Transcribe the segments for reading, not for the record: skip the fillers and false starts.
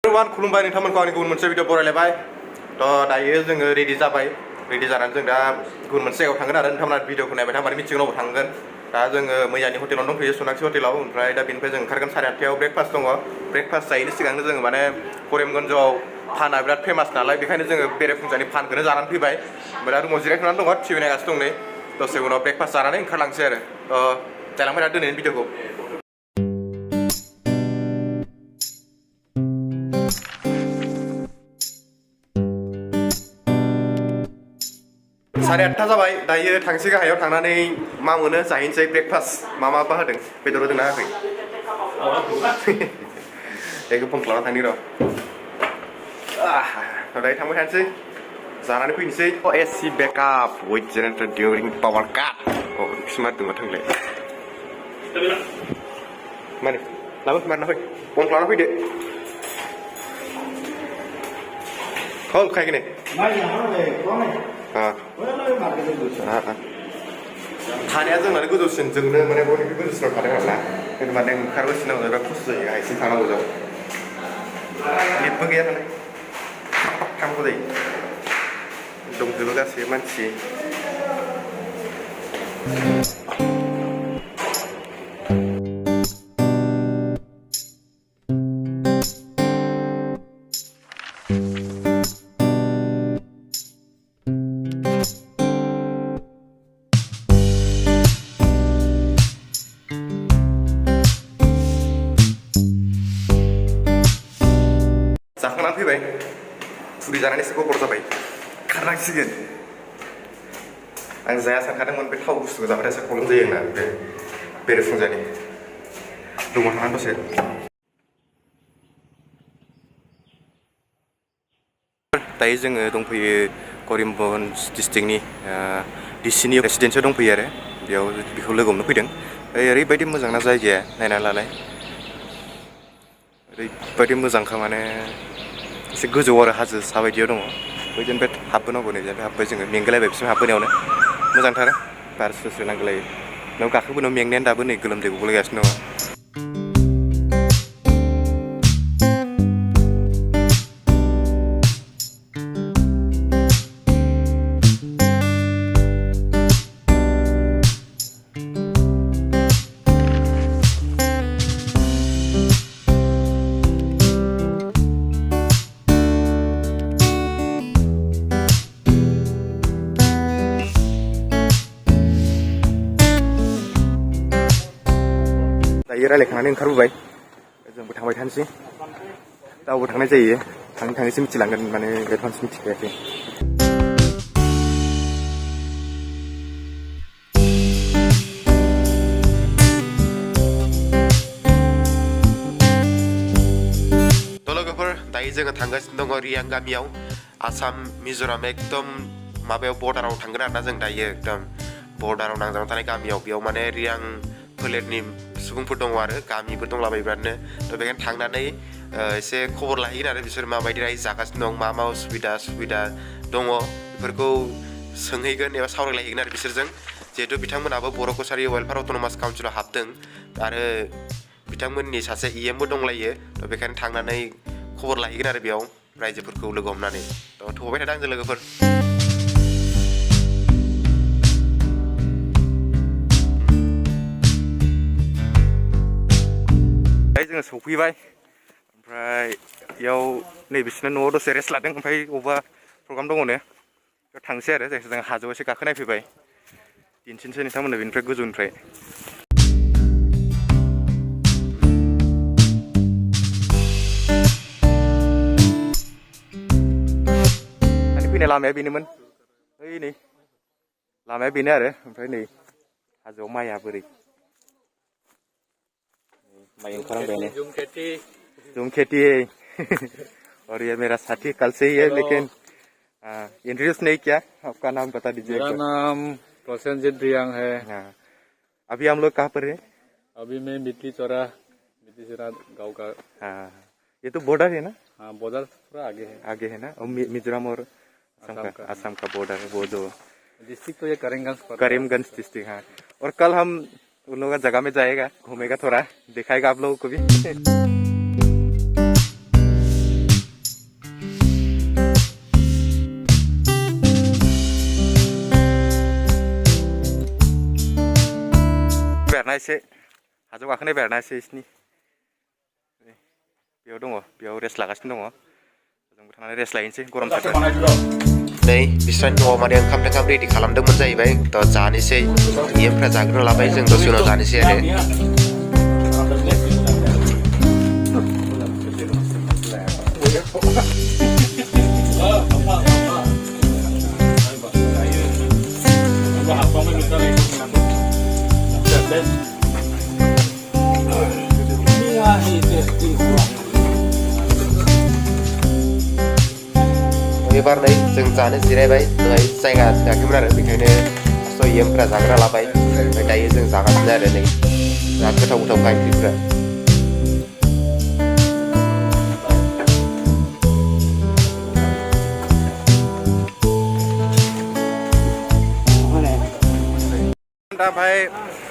Everyone खुलुमबाय नोंथांमोनखौ आंनि गुबुन मोनसे भिडिअ बरायलायबाय दायो जोङो रेडि जाबाय रेडि जानानै जों दा गुबुन मोनसे जायगायाव थांगोन आरो नोंथांमोना भिडिअखौ नायबाय थाबानो मिथिगोन अबाव थांगोन दा जोङो मैयानि हटेलावनो दंफैयो सनाक्षी हटेलाव ओमफ्राय दा बेनिफ्राय जों ओंखारगोन 8:30 ब्रेकफास्ट दङ ब्रेकफास्ट जायैनि सिगांनो जोङो माने करिमगन्जआव फाना बिराद फेमास नालाय बेखायनो जोङो बेरेफुंजानि फानखौनो जानानै फैबाय ओमफ्राय दा रुमाव जिरायथ'नानै दङ टिभि नायगासिनो दं नै दसे उनाव ब्रेकफास्ट जानानै ओंखारलांसै आरो जालांबाय दा दिनैनि भिडिअखौ 8:30 जाबाय दायो थांसै गाहायाव थांनानै मा मोनो जाहैनोसै ब्रेकफास्ट मा होदों बेदर होदोंना होआखै बेखौ फन खालामना थांनि र' दायो थांबाय थानोसै जानानै फैनोसै एसि backup with generator during power cut smart दङ थांलाय माने मारना फै फन खालामना फैदो कल खायगोन थानाया जोंना गोजौसिन जोंनो माने बयनिख्रुइ गोजौसिनाव थादों आरोना खिन्थु माने ओंखारबोसिनाव बिराद खस्थ' जायो गाहायसिम थांनांगौ जायो लिफ्टबो गैया नालाय थांनांगौ जायो दंजोबो गासैबो मानसि जाखांनानै फैबाय फुरि जानानै एसे गबर जाबाय खारनांसिगोन आं जाया सानखादोंमोन बे थाव बुस्थुखौ जाबाथाय एसे प्रब्लेम जायो आंना बे बेरेफुंजानि रुमाव थांनानै दसे दायो जोङो दंफैयो करिमगन्ज डिस्ट्रिक्टनि डिसिनि रेसिडेन्सियाव दंफैयो आरो बेयाव बेखौ लोगो हमनो फैदों ओरैबायदि मोजांना जायगाया नायना लालाय ओरैबायदि मोजांखा माने एसे गोजौ आरो हाजो सा बायदियाव दङ बैजोंनिफ्राय हाबबोनांगौ नै बेनिफ्राय हाबबाय जोङो मेंगलायबाय बिसिम हाबबोनायावनो मोजांथार बार स्रो नांगौलायो बेयाव गाखोबोनायाव मेंनायानो दाबो नै गोलोमदै गलायगासिनो दङ दायो रायलायखांनानै ओंखारबोबाय जोंबो थांबाय थानोसै दा अबाव थांनाय जायो थाङैसो मिथिलांगोन माने एडभान्स मिथिखायाखै लोगोफोर दायो जोङो थांगासिनो दङ रियां गामियाव आसाम मिज'राम एकदम माबायाव बर्डाराव थांगोन आरोना जों दायो एकदम बर्डाराव नांजाबना थानाय गामियाव बेयाव माने रियां फोलेरनि सुबुंफोर दङ आरो गामिबो दंलाबायो बिरादनो थ' बेखायनो थांनानै एसे खबर लाहैगोन आरो बिसोर माबायदि रायजो जागासिनो दं मा सुबिदा दङ बेफोरखौ सोंहैगोन एबा सावरायलायहैगोन आरो बिसोरजों जिहेतु बिथांमोनाबो बर' कसारि वेलफेयार अट'नमास काउन्सिलाव हाबदों आरो बिथांमोननि सासे EMबो दंलायो थ' बेखायनो थांनानै खबर लाहैगोन आरो बेयाव रायजोफोरखौ लोगो हमनानै थ' थौबाय थादों आंजों लोगोफोर जोङो सौफैबाय ओमफ्राय बेयाव नै बिसोरनो न'आव दसे रेस्ट लादों ओमफ्राय अबेबा प्रग्राम दङनो बेयाव थांसै आरो जायखिया जों हाजोआव एसे गाखोनायफैबाय दिन्थिनोसै नोंथांमोननो बेनिफ्राय गोजौनिफ्राय फैनाय लामाया बेनोमोन ओइ नै लामाया बेनो आरो ओमफ्राय नै हाजोआव माइया बोरै माइ ओंखारहांबायानो झूम खेती और ये मेरा साथी कल से ही है लेकिन इंट्रोड्यूस नहीं किया आपका नाम बता दीजिए मेरा नाम प्रसेनजीत रियांग है अभी हम लोग कहाँ पर है अभी मैं मिट्टी चौरा गाँव का ये तो बॉर्डर है ना हाँ बॉर्डर थोड़ा आगे है ना और मिजोरम और असम का बॉर्डर है वो जो डिस्ट्रिक्ट तो ये करीमगंज डिस्ट्रिक्ट हाँ और कल हम उन लोगों का जगह में जाएगा घूमेगा थोड़ा दिखाएगा आप लोगों को भी आरोना एसे हाजो गाखोनायबाय आरोना एसे इसनि बेयाव दङ बेयाव रेस्ट लागासिनो दङ जोंबो थांनानै रेस्ट लायनोसै गरम थार नै बिस्रानि न'आव माने ओंखाम थोंखाम रेडि खालामदोंमोन जाहैबाय थ' जानोसै इयुनफ्रा जाग्रोना लाबाय जों दसे उनाव जानोसै आरो एबार नै जों जानो जिरायबाय दहाय जायगा थोआखैमोन आरो बेखायनो स' इयुनफ्रा जाग्रा लाबाय ओमफ्राय दायो जों जागासिनो आरो नै बिराद गोथाव गोथावखा ओंख्रिफ्रा दा ओमफ्राय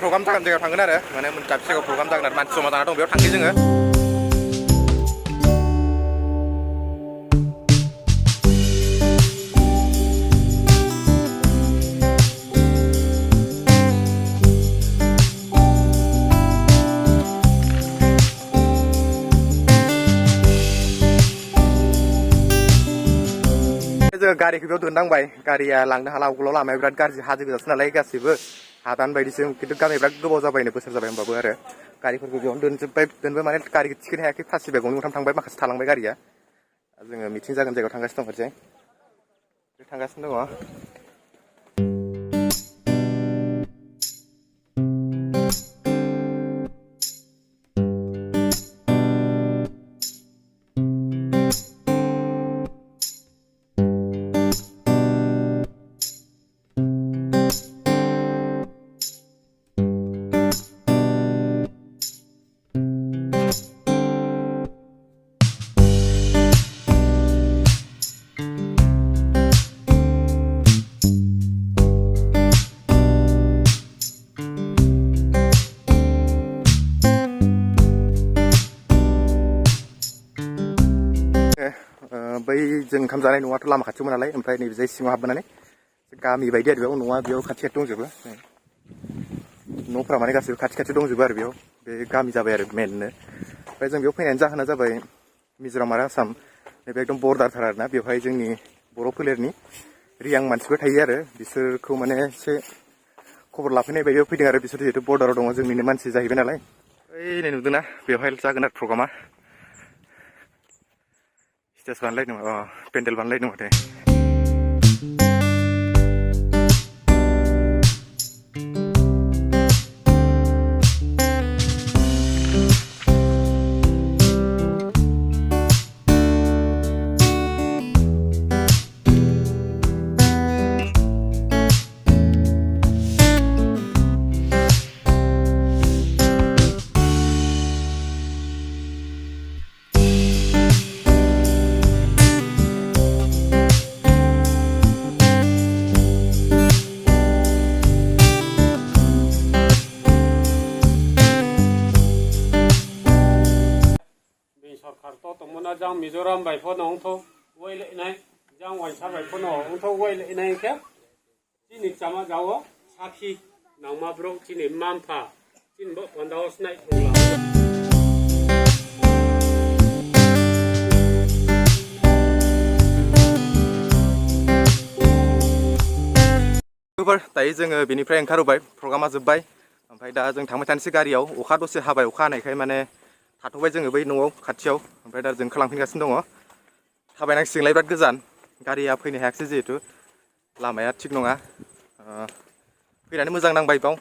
प्रग्राम जागोन जायगायाव थांगोन आरो माने दाबसे जायगायाव प्रग्राम जागोन आरो मानसि जमा जाना दं बेयाव थांसै जोङो जोङो गारिखौ बेयाव दोननांबाय गारिया लांनो हाला अगलाव लामाया बिराद गाज्रि हाजो गोजासो नालाय गासिबो हादान बायदिसो खिन्थु गामिया बिराद गोबाव जाबायनो बोसोर जाबाय होमबाबो आरो गारिफोरखौ बेयावनो दोनबाय माने गारिखौ थिखोनो हायाखै फासिबाय गंनै गंथाम थांबाय माखासे थालांबाय गारिया जोङो मिटिं जागोन जायगायाव थांगासिनो दं फारसे थांगासिनो दङ बै जों ओंखाम जानाय न'आथ' लामा खाथियावमोन नालाय ओमफ्राय नैबे जाय सिङाव हाबबोनानै गामि बायदि आरो बेयाव न'आ बेयाव खाथि खाथि दंजोबो न'फ्रा माने गासिबो खाथि खाथि दंजोबो आरो बेयाव बे गामि जाबाय आरो मेननो ओमफ्राय जों बेयाव फैनायनि जाहोना जाबाय मिज'राम आरो आसाम नैबे एकदम बर्डारथार आरोना बेवहाय जोंनि बर' फोलेरनि रियां मानसिफोर थायो आरो बिसोरखौ माने एसे खबर लाफैनाय बायदियाव फैदों आरो बिसोर जिहेतु बर्डाराव दङ जोंनिनो मानसि जाहैबाय नालाय ओइ नै नुदोंना बेवहाय जागोन आरो प्रग्रामा स्टेज बानायलायदों पेन्डेल बानायलायदों माथो Jang Mizoram by phone on to way late night, Jang White Sabbath phone on to way late night cap. Chin Sama Gawa, Saki, Nama broke in Mampa, Chin Book on the house night. दायो जोङो बेनिफ्राय ओंखारबोबाय प्रग्रामा जोब्बाय ओमफ्राय दा जों थांबाय थानोसै गारियाव अखा दसे हाबाय अखा हानायखाय माने थाथ'बाय जोङो बै न'आव खाथियाव ओमफ्राय दा जों खालामफिनगासिनो दङ थाबायनांसिगोनलाय बिराद गोजान गारिया फैनो हायाखिसै जिहेतु लामाया थिग नङा फैनानै मोजां नांबाय बाव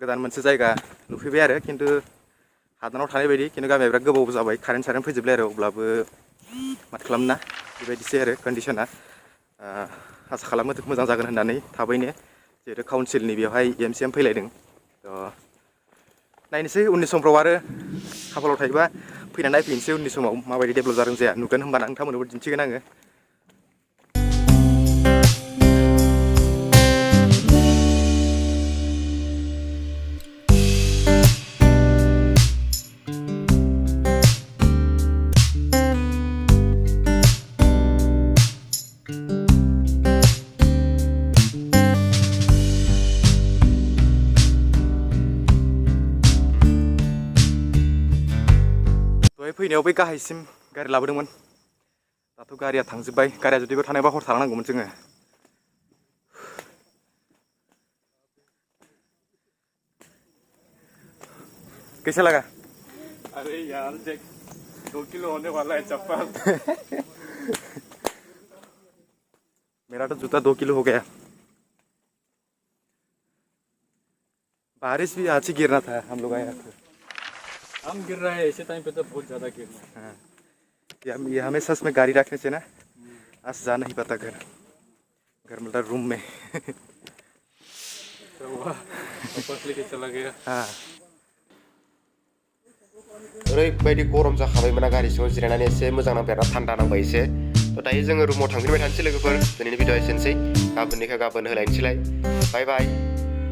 गोदान मोनसे जायगा नुफैबाय आरो खिन्थु हादानाव थानाय बायदि खिन्थु गामिया बिराद गोबाव जाबाय कारेन्ट फैजोबलाय आरो अब्लाबो माथो खालामना बेबायदिसै आरो कन्डिसना आसा खालामो मोजां जागोन होननानै थाबैनो जिहेतु काउन्सिलनि बेवहाय एम फैलायदों नायनोसै उननि समफ्राव आरो खाफालाव थायोबा फैनानै नायफैनोसै उननि समाव माबायदि डेभेलप जादों जाया नुगोन होनबा नोंथांमोननोबो दिन्थिगोन आङो मोनाबिलियाव बै गाहायसिम गारि लाबोदोंमोन दाथ' गारिया थांजोब्बाय गारिया जुदि बेयाव थानायबा हर थानांगौमोन जोङो कैसा लगा अरे यार देख 2 किलो होने वाला है चप्पल मेरा तो जूता 2 किलो हो गया बारिश भी आज ही गिरना था हम लोग आए थे हम गिर रहा है ऐसे टाइम पे तो बहुत ज्यादा गिरना है हाँ ये हमें सच में गाड़ी रखने से ना आज जा नहीं पाता घर मतलब रूम में तो वह वापस लेके चला गया हाँ ओरैबायदि गरम जाखाबायमोन गारि सिङाव जिरायनानै एसे मोजां नांबाय आरोना थान्दा नांबाय एसे थ' दायो जोङो रुमाव थांफिनबाय थानोसै लोगोफोर दिनैनि भिडिअ'आ एसेनोसै गाबोननिखौ गाबोन होलायनोसैलाय बाय बाय